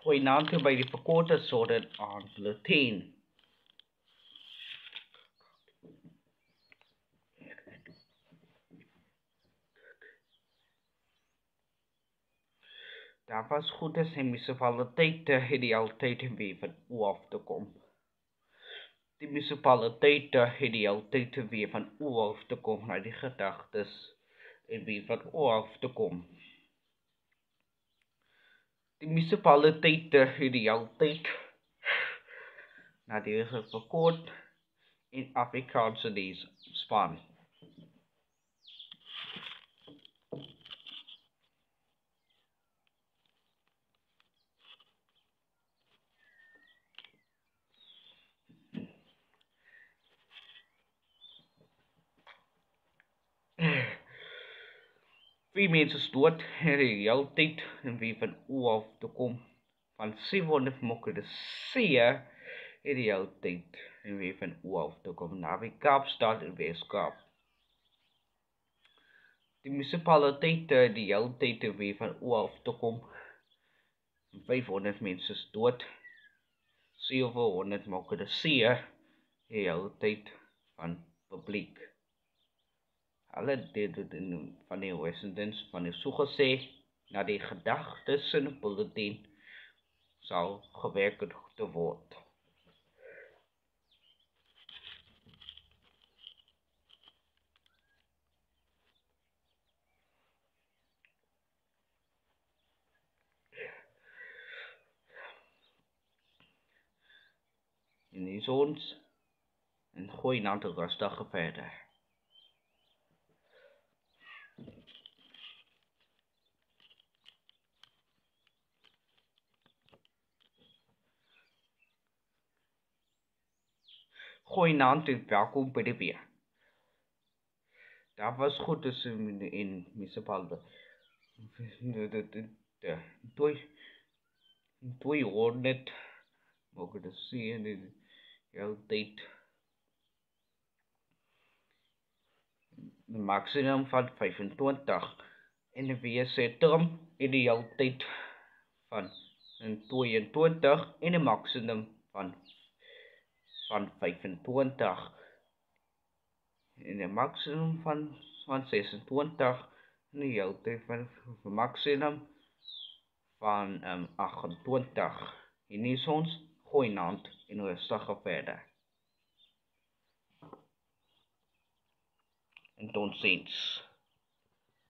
Goeienaand by die verkorte sodat aan bulletin. Daar was goed as die munisipaliteite het die altyd weer van oor af te kom. Die munisipaliteite het die altyd weer van oor af te kom na die gedagtes en weer van oor af te kom. Die munisipaliteite het die altyd na die verkort in Afrikaanse dies span. Vier mense is dood en die altyd en wie van oor af te kom van 700 mokkerde see het die altyd en wie van oor af te kom na die Kaapstad en Weskaap. Die munisipaliteite die altyd en wie van oor af te kom 500 mense is dood 700 mokkerde see die altyd van publiek. Alle dele van die residents van die soegesê na die gedagtes in die bulletin sal gewerk te word. En is ons en gooi na te rustig verder. Goeienaand en welkom by die weer. Daar was goed is in munisipale. Twee ordnet mogen de zien in jouw tijd. Een maximum van 25 en de WC-term in de jouw tijd van 22 en een maximum van 25 en een maximum van 26 en de jouw tijd van een maximum van 28. En is ons goeienaand en rustig verder. En tot ziens.